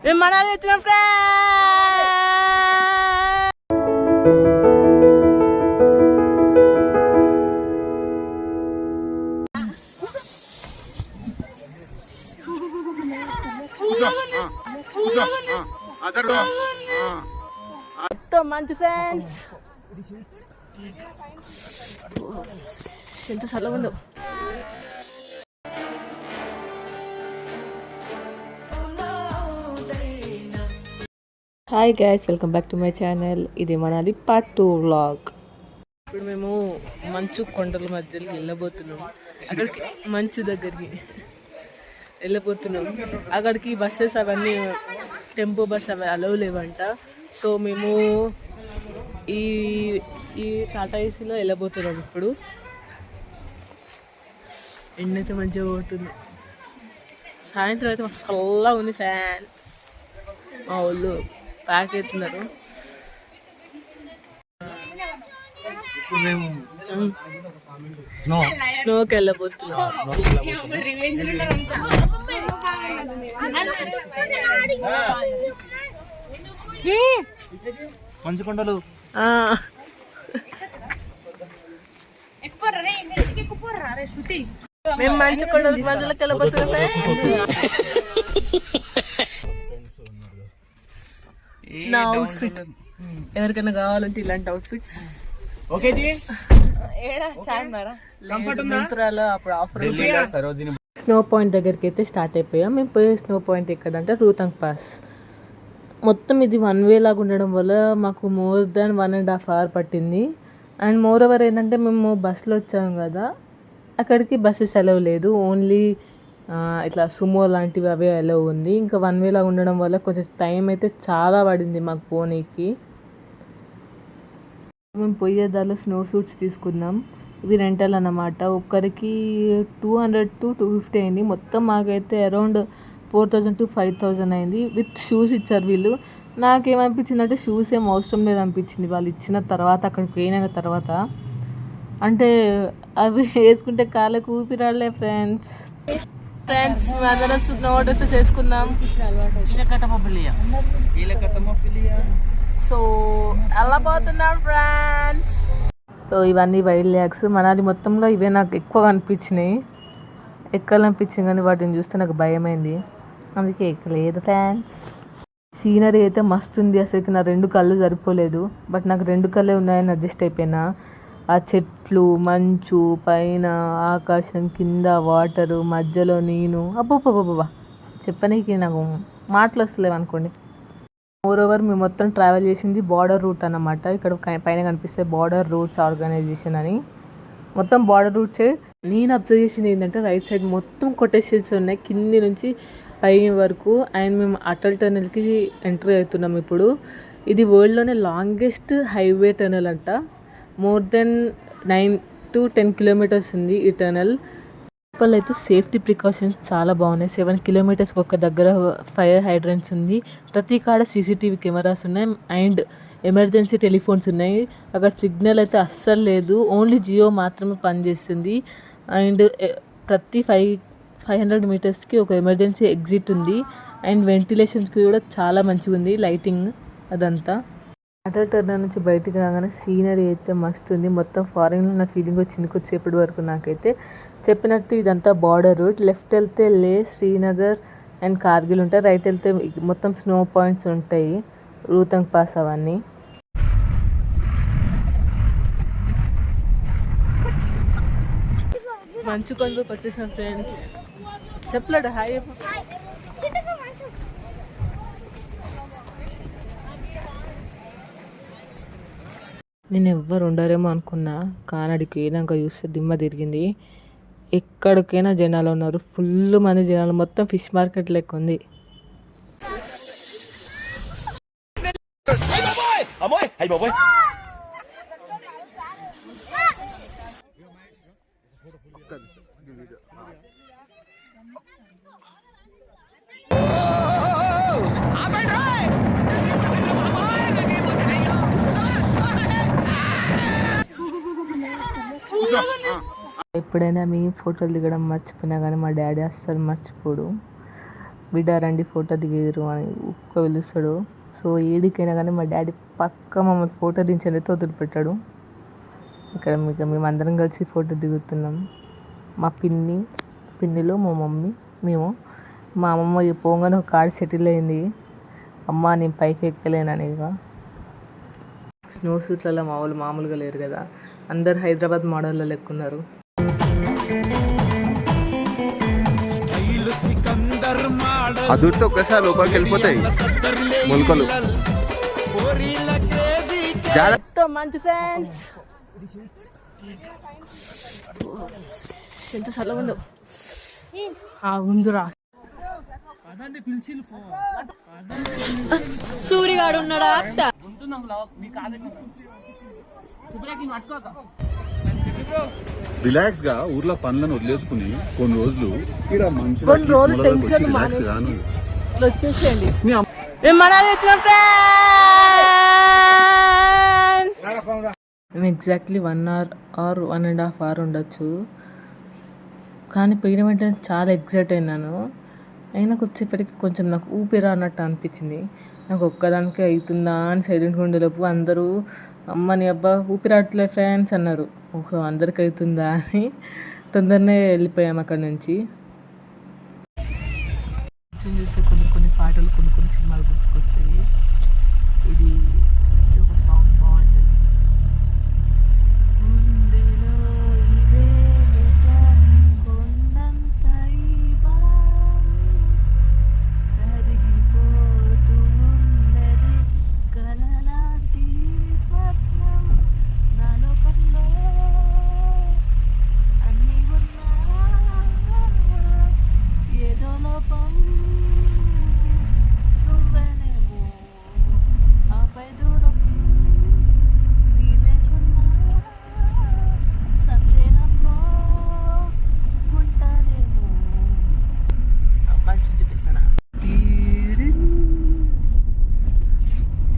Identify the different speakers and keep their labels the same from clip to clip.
Speaker 1: మేము మనాలి వచ్చినాం ఫ్రెండ్స్. మంచి ఫ్రెండ్స్ ఎంత చల్లగా ఉందో. Hi guys, welcome back to my channel. ఇది మనాలి పార్ట్ 2 వ్లాగ్. ఇప్పుడు మేము మంచు కొండల మధ్యలో వెళ్ళబోతున్నాం. అక్కడికి మంచు దగ్గరికి వెళ్ళబోతున్నాం. అక్కడికి బస్సెస్ అవన్నీ టెంపో బస్ అవి అలవ్ లేవంట. సో మేము ఈ టాటా ఏసీలో వెళ్ళబోతున్నాం. ఇప్పుడు ఎండ అయితే మంచిగా పోతుంది. సాయంత్రం అయితే మస్తు చల్లగా ఉంది ఫ్యాన్స్. మా వాళ్ళు ప్యాక్ అవుతున్నారు. స్నోకి వెళ్ళబోతున్నాం.
Speaker 2: మంచు కొండలు
Speaker 1: మేము మంచు కొండల మధ్యలోకి వెళ్ళబోతున్నాం. నా అవుట్ఫిట్ ఎవరికైనా కావాలంటే ఇలాంటి అవుట్ఫిట్స్ అప్పుడు ఆఫర్. స్నో పాయింట్ దగ్గరికి అయితే స్టార్ట్ అయిపోయాం. మేము పోయే స్నో పాయింట్ ఎక్కడంటే రూతంగ్ పాస్. మొత్తం ఇది 1 వే లాగా ఉండడం వల్ల మాకు మోర్ దాన్ 1.5 hours పట్టింది. అండ్ మోర్ ఓవర్ ఏంటంటే మేము బస్సులో వచ్చాము కదా, అక్కడికి బస్సెస్ అలవ్ లేదు. ఓన్లీ ఇట్లా సుమో లాంటివి అవే అలవ్ ఉంది. ఇంకా 1 వే లాగా ఉండడం వల్ల కొంచెం టైం అయితే చాలా పడింది మాకు పోనీకి. మేము పోయేదాలో స్నో సూట్స్ తీసుకున్నాం. ఇవి రెంటల్ అన్నమాట. ఒక్కరికి 200 to 250 అయింది. మొత్తం మాకైతే అరౌండ్ 4000 to 5000 అయింది. విత్ షూస్ ఇచ్చారు వీళ్ళు. నాకేమనిపించింది అంటే షూస్ ఏం అవసరం లేదు అనిపించింది వాళ్ళు ఇచ్చిన తర్వాత, అక్కడికి పోయిన తర్వాత. అంటే అవి వేసుకుంటే కాళ్ళకు ఊపిరాడలే ఫ్రెండ్స్. అందరం స్నో డ్రెస్సెస్ వేసుకున్నాం. సో ఎలా పోతున్నాం ఫ్రెండ్స్. సో ఇవన్నీ వైల్డ్ ల్యాక్స్. మనాలి మొత్తంలో ఇవే నాకు ఎక్కువ అనిపించినాయి. ఎక్కాలనిపించింది కానీ వాటిని చూస్తే నాకు భయమైంది, అందుకే ఎక్కలేదు ఫ్రెండ్స్. సీనరీ అయితే మస్తు ఉంది. అసలుకి నా 2 కళ్ళు సరిపోలేదు. బట్ నాకు 2 కళ్ళే ఉన్నాయని అడ్జస్ట్ అయిపోయినా. ఆ చెట్లు, మంచు, పైన ఆకాశం, కింద వాటరు, మధ్యలో నేను అబ్బబ్బబ్బబ్బా చెప్పనీకి నాకు మాటలు వస్తలేవు అనుకోండి. మోర్ ఓవర్ మేము మొత్తం ట్రావెల్ చేసింది బార్డర్ రూట్ అన్నమాట. ఇక్కడ పైన కనిపిస్తే బార్డర్ రూట్స్ ఆర్గనైజేషన్ అని. మొత్తం బార్డర్ రూట్సే. నేను అబ్జర్వ్ చేసింది ఏంటంటే రైట్ సైడ్ మొత్తం కొటేషన్స్ ఉన్నాయి కింది నుంచి పై వరకు. అండ్ మేము అటల్ టనల్కి ఎంట్రీ అవుతున్నాం ఇప్పుడు. ఇది వరల్డ్లోనే లాంగెస్ట్ హైవే టనల్ అంట. మోర్ దెన్ 9 to 10 kilometers ఉంది ఈ టనల్. లోపల అయితే సేఫ్టీ ప్రికాషన్స్ చాలా బాగున్నాయి. 7 kilometers ఒక దగ్గర ఫైర్ హైడ్రెంట్స్ ఉంది. ప్రతి కాడ CCTV కెమెరాస్ ఉన్నాయి. అండ్ ఎమర్జెన్సీ టెలిఫోన్స్ ఉన్నాయి. అక్కడ సిగ్నల్ అయితే అస్సలు లేదు. ఓన్లీ జియో మాత్రమే పనిచేస్తుంది. అండ్ ప్రతి 500 metersకి ఒక ఎమర్జెన్సీ ఎగ్జిట్ ఉంది. అండ్ వెంటిలేషన్కి కూడా చాలా మంచిగా ఉంది, లైటింగ్ అదంతా. అటల్ టర్నల్ నుంచి బయటికి రాగానే సీనరీ అయితే మస్తు ఉంది. మొత్తం ఫారెన్లో ఉన్న ఫీలింగ్ వచ్చింది కొద్దిసేపటి వరకు. నాకైతే చెప్పినట్టు ఇదంతా బార్డర్ రూట్. లెఫ్ట్ వెళ్తే లే, శ్రీనగర్ అండ్ కార్గిల్ ఉంటాయి. రైట్ వెళ్తే మొత్తం స్నో పాయింట్స్ ఉంటాయి, రూతంగ్ పాస్ అవన్నీ. మంచు కొండకు వచ్చేసాం ఫ్రెండ్స్. చెప్పలేడు హాయ్. నేను ఎవ్వరు ఉండరేమో అనుకున్నా, కానడికి పోయినాక చూస్తే దిమ్మ తిరిగింది. ఎక్కడికైనా జనాలు ఉన్నారు, ఫుల్ మంది జనాలు. మొత్తం ఫిష్ మార్కెట్ లెక్క ఉంది. ఎప్పుడైనా మీ ఫోటోలు దిగడం మర్చిపోయినా కానీ మా డాడీ అస్సలు మర్చిపోడు. బిడ్డ రండి ఫోటో దిగేరు అని ఒక్క పిలుస్తాడు. సో ఏడికైనా కానీ మా డాడీ పక్క మమ్మల్ని ఫోటో దించండి వదిలిపెట్టాడు. ఇక్కడ మీకు మేమందరం కలిసి ఫోటో దిగుతున్నాం. మా పిన్నిలో మా మమ్మీ మేము. మా అమ్మమ్మ పోగానే ఒక కాడ సెటిల్ అయింది. అమ్మ నేను పైకి ఎక్కలేనని. ఇక స్నో సూట్లలో మా వాళ్ళు మామూలుగా లేరు కదా, అందరు హైదరాబాద్ మోడల్లో లెక్కున్నారు.
Speaker 2: అదుర్తో ఒకసారి లోపలికి వెళ్ళిపోతాయి మొలకలు.
Speaker 1: మంచి ఫ్రెండ్స్ ఎంత చల్లగా ఉందో ఉందిరా.
Speaker 3: సూర్యగాడు ఉన్నాడా?
Speaker 2: రిలాక్స్ గా ఊర్లో పనులను వదిలేసుకుని కొన్ని రోజులు
Speaker 1: టెన్షన్ వచ్చేసేయండి. మేము ఎగ్జాక్ట్లీ 1 hour or 1.5 hour ఉండొచ్చు. కానీ పోయిన వెంటనే చాలా ఎగ్జైట్ అయినాను. అయినా వచ్చేప్పటికి కొంచెం నాకు ఊపిరి అన్నట్టు అనిపించింది. నాకు ఒక్కదానికే అవుతుందా అని సైలెంట్గా ఉండేలోపు అందరూ అమ్మని అబ్బా ఊపిరాట్లే ఫ్రెండ్స్ అన్నారు. ఓహో అందరికి అవుతుందా అని తొందరనే వెళ్ళిపోయాము అక్కడి నుంచి. చూసే కొన్ని పాటలు కొన్ని సినిమాలు గుర్తుకొస్తాయి. ఇది ఒక సాంగ్ బాగుంటుంది.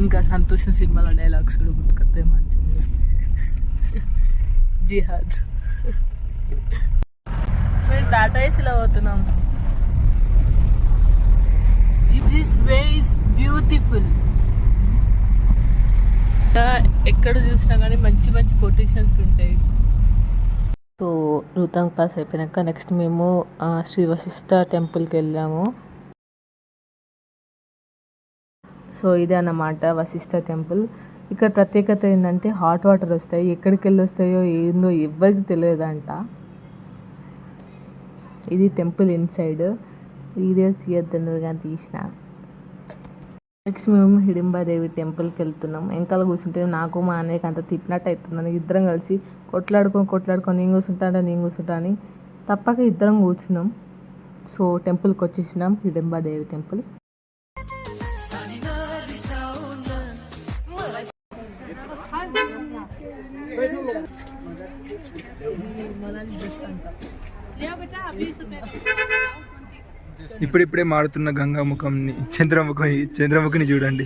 Speaker 1: ఇంకా సంతోషం సినిమాలో డైలాగ్స్ కూడా గుర్తుకొస్తాయి మంచిగా. జిహాద్ మేము టాటా ఏసీలో పోతున్నాం. This way is beautiful. ఎక్కడ చూసినా కానీ మంచి కొటేషన్స్ ఉంటాయి. సో రూతాంగ్ పాస్ అయిపోయాక నెక్స్ట్ మేము శ్రీ వశిష్ఠ టెంపుల్కి వెళ్ళాము. సో ఇదే అన్నమాట వశిష్ఠ టెంపుల్. ఇక్కడ ప్రత్యేకత ఏంటంటే హాట్ వాటర్ వస్తాయి. ఎక్కడికి వెళ్ళి వస్తాయో ఏందో ఎవరికి తెలియదంట. ఇది టెంపుల్ ఇన్సైడ్. వీడియోస్ తీయొద్దన్నారు కానీ తీసిన. నెక్స్ట్ మేము హిడింబాదేవి టెంపుల్కి వెళ్తున్నాం. వెనకాల కూర్చుంటే నాకు మా అన్నయ్యకి అంత తిప్పినట్టు అవుతుందని ఇద్దరం కలిసి కొట్లాడుకొని నేను కూర్చుంటా అని తప్పక ఇద్దరం కూర్చున్నాం. సో టెంపుల్కి వచ్చేసినాం, హిడింబాదేవి టెంపుల్.
Speaker 4: ఇప్పుడిప్పుడే మారుతున్న గంగా ముఖంని చంద్రముఖిని చూడండి.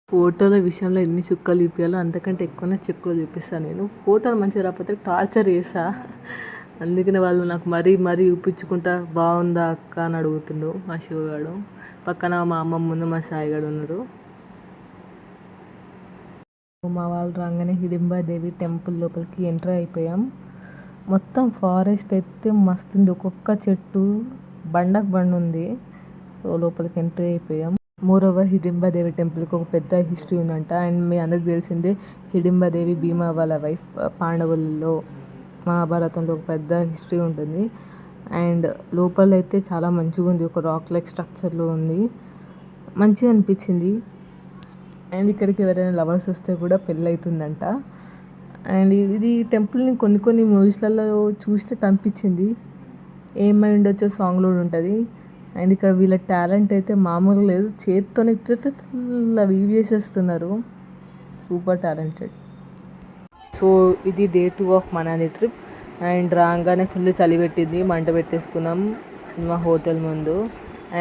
Speaker 1: ఫోటోల విషయంలో ఎన్ని చుక్కలు చూపించాలో అంతకంటే ఎక్కువనే చుక్కలు చూపిస్తాను నేను. ఫోటోలు మంచిగా రాకపోతే టార్చర్ చేసా. అందుకనే వాళ్ళు నాకు మరీ చూపించుకుంటా బాగుందా అక్క అని అడుగుతుండు మా శివగాడు. పక్కన మా అమ్మమ్మ ముందు మా సాయిగాడు ఉన్నాడు. మా వాళ్ళు రాగానే హిడింబాదేవి టెంపుల్ లోపలికి ఎంటర్ అయిపోయాం. మొత్తం ఫారెస్ట్ అయితే మస్తుంది. ఒక్కొక్క చెట్టు బండ ఉంది. సో లోపలికి ఎంట్రీ అయిపోయాం. మోరోవర్ హిడింబాదేవి టెంపుల్కి ఒక పెద్ద హిస్టరీ ఉందంట. అండ్ మీ అందరికి తెలిసిందే హిడింబాదేవి భీమా వాళ్ళ వైఫ్. పాండవుల్లో మహాభారతంలో ఒక పెద్ద హిస్టరీ ఉంటుంది. అండ్ లోపల అయితే చాలా మంచిగా ఉంది. ఒక రాక్ లైక్ స్ట్రక్చర్లో ఉంది. మంచిగా అనిపించింది. అండ్ ఇక్కడికి ఎవరైనా లవర్స్ వస్తే కూడా పెళ్ళి అవుతుందంట. అండ్ ఇది టెంపుల్ని కొన్ని మూవీస్లలో చూసినట్టు అనిపించింది. ఏమై ఉండొచ్చో సాంగ్లో ఉంటుంది. అండ్ ఇక్కడ వీళ్ళ టాలెంట్ అయితే మామూలుగా లేదు. చేత్తోనే ఇట్లా వీవ్ చేసేస్తున్నారు. Super talented. సో ఇది Day 2 of Manali trip. And రాగానే ఫుల్ చలి పెట్టింది. మంట పెట్టేసుకున్నాం మా హోటల్ ముందు.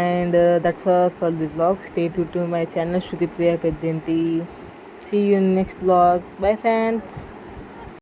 Speaker 1: And that's all for the vlog. Stay tuned to my channel Shruti Priya Peddinti. See you in next vlog. Bye friends.